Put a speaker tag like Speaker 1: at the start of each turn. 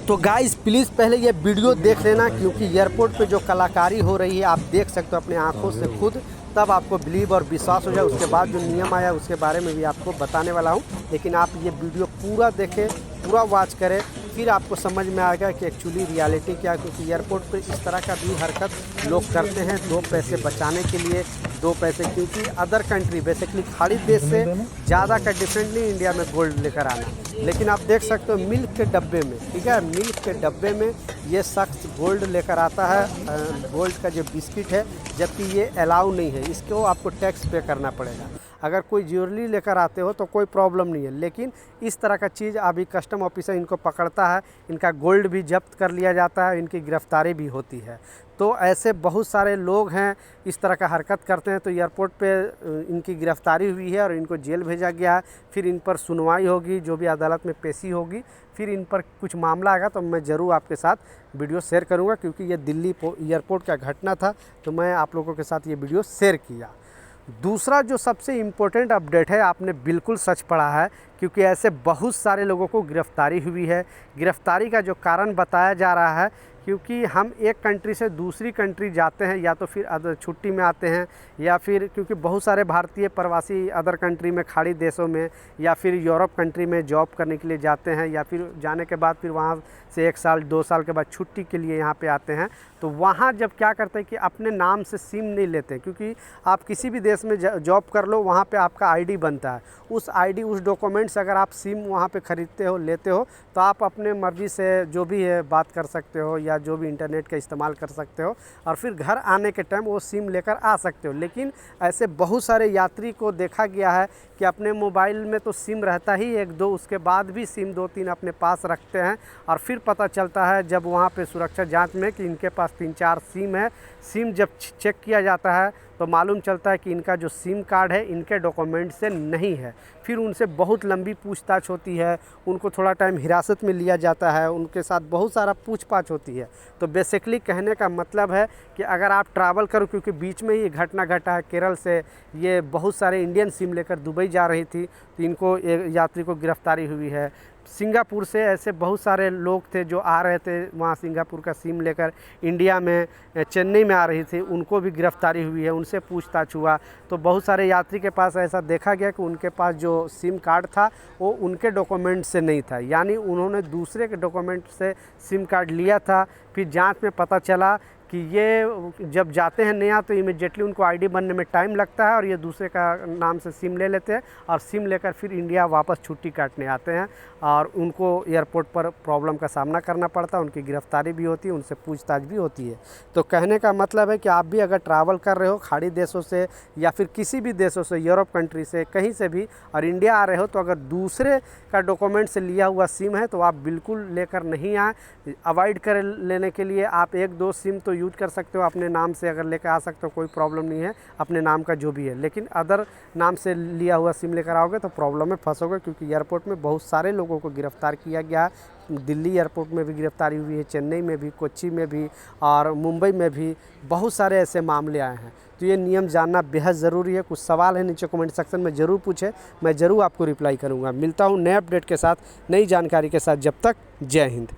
Speaker 1: तो guys please पहले ये वीडियो देख लेना, क्योंकि एयरपोर्ट पे जो कलाकारी हो रही है आप देख सकते हो अपने आंखों से खुद, तब आपको बिलीव और विश्वास हो जाए। उसके बाद जो नियम आया उसके बारे में भी आपको बताने वाला हूँ, लेकिन आप ये वीडियो पूरा देखें, पूरा वॉच करें, फिर आपको समझ में आएगा कि एक्चुअली रियलिटी क्या है। क्योंकि एयरपोर्ट पे इस तरह का भी हरकत लोग करते हैं दो पैसे बचाने के लिए, दो पैसे, क्योंकि अदर कंट्री बेसिकली खाड़ी देश से ज़्यादा का डिफरेंट नहीं इंडिया में गोल्ड लेकर आना। लेकिन आप देख सकते हो मिल्क के डब्बे में, ठीक है, मिल्क के डब्बे में ये शख्स गोल्ड लेकर आता है, गोल्ड का जो बिस्किट है, जबकि ये अलाउ नहीं है, इसको आपको टैक्स पे करना पड़ेगा। अगर कोई ज्वेलरी लेकर आते हो तो कोई प्रॉब्लम नहीं है, लेकिन इस तरह का चीज़ अभी कस्टम ऑफिसर इनको पकड़ता है, इनका गोल्ड भी जब्त कर लिया जाता है, इनकी गिरफ्तारी भी होती है। तो ऐसे बहुत सारे लोग हैं इस तरह का हरकत करते हैं। तो एयरपोर्ट पे इनकी गिरफ्तारी हुई है और इनको जेल भेजा गया है। फिर इन पर सुनवाई होगी, जो भी अदालत में पेशी होगी, फिर इन पर कुछ मामला आएगा तो मैं ज़रूर आपके साथ वीडियो शेयर करूँगा। क्योंकि ये दिल्ली एयरपोर्ट का घटना था तो मैं आप लोगों के साथ ये वीडियो शेयर किया। दूसरा जो सबसे इम्पोर्टेंट अपडेट है, आपने बिल्कुल सच पढ़ा है, क्योंकि ऐसे बहुत सारे लोगों को गिरफ्तारी हुई है। गिरफ्तारी का जो कारण बताया जा रहा है, क्योंकि हम एक कंट्री से दूसरी कंट्री जाते हैं, या तो फिर छुट्टी में आते हैं, या फिर क्योंकि बहुत सारे भारतीय प्रवासी अदर कंट्री में, खाड़ी देशों में या फिर यूरोप कंट्री में जॉब करने के लिए जाते हैं, या फिर जाने के बाद फिर वहाँ से 1 साल 2 साल के बाद छुट्टी के लिए यहाँ पे आते हैं। तो वहाँ जब क्या करते हैं कि अपने नाम से सिम नहीं लेते, क्योंकि आप किसी भी देश में जॉब कर लो, वहाँ पे आपका आईडी बनता है। उस आईडी, उस डॉक्यूमेंट से अगर आप सिम वहाँ पे ख़रीदते हो, लेते हो, तो आप अपने मर्ज़ी से जो भी है बात कर सकते हो, या जो भी इंटरनेट का इस्तेमाल कर सकते हो, और फिर घर आने के टाइम वो सिम लेकर आ सकते हो। लेकिन ऐसे बहुत सारे यात्री को देखा गया है कि अपने मोबाइल में तो सिम रहता ही 1-2, उसके बाद भी सिम 2-3 अपने पास रखते हैं, और फिर पता चलता है जब वहाँ पे सुरक्षा जांच में कि इनके पास 3-4 सिम है। सिम जब चेक किया जाता है तो मालूम चलता है कि इनका जो सिम कार्ड है इनके डॉक्यूमेंट से नहीं है। फिर उनसे बहुत लंबी पूछताछ होती है, उनको थोड़ा टाइम हिरासत में लिया जाता है, उनके साथ बहुत सारा पूछताछ होती है। तो बेसिकली कहने का मतलब है कि अगर आप ट्रैवल करो, क्योंकि बीच में ये घटना घटा है केरल से, ये बहुत सारे इंडियन सिम लेकर दुबई जा रही थी, तो इनको यात्री को गिरफ्तारी हुई है। सिंगापुर से ऐसे बहुत सारे लोग थे जो आ रहे थे वहाँ, सिंगापुर का सिम लेकर इंडिया में, चेन्नई में आ रही थी, उनको भी गिरफ्तारी हुई है, उनसे पूछताछ हुआ। तो बहुत सारे यात्री के पास ऐसा देखा गया कि उनके पास जो सिम कार्ड था वो उनके डॉक्यूमेंट से नहीं था, यानी उन्होंने दूसरे के डॉक्यूमेंट से सिम कार्ड लिया था। फिर जांच में पता चला कि ये जब जाते हैं नया तो इमीडिएटली उनको आईडी बनने में टाइम लगता है, और ये दूसरे का नाम से सिम ले लेते हैं, और सिम लेकर फिर इंडिया वापस छुट्टी काटने आते हैं, और उनको एयरपोर्ट पर प्रॉब्लम का सामना करना पड़ता है, उनकी गिरफ्तारी भी होती है, उनसे पूछताछ भी होती है। तो कहने का मतलब है कि आप भी अगर ट्रैवल कर रहे हो खाड़ी देशों से या फिर किसी भी देशों से, यूरोप कंट्री से, कहीं से भी, और इंडिया आ रहे हो, तो अगर दूसरे का डॉक्यूमेंट से लिया हुआ सिम है तो आप बिल्कुल लेकर नहीं आए। अवॉइड कर लेने के लिए आप 1-2 सिम तो यूज कर सकते हो अपने नाम से, अगर लेकर आ सकते हो कोई प्रॉब्लम नहीं है, अपने नाम का जो भी है। लेकिन अदर नाम से लिया हुआ सिम लेकर आओगे तो प्रॉब्लम में फंसोगे, क्योंकि एयरपोर्ट में बहुत सारे लोगों को गिरफ्तार किया गया है। दिल्ली एयरपोर्ट में भी गिरफ्तारी हुई है, चेन्नई में भी, कोच्चि में भी, और मुंबई में भी बहुत सारे ऐसे मामले आए हैं। तो ये नियम जानना बेहद ज़रूरी है। कुछ सवाल है नीचे कमेंट सेक्शन में ज़रूर पूछें, मैं ज़रूर आपको रिप्लाई करूँगा। मिलता हूँ नए अपडेट के साथ, नई जानकारी के साथ। जब तक जय हिंद।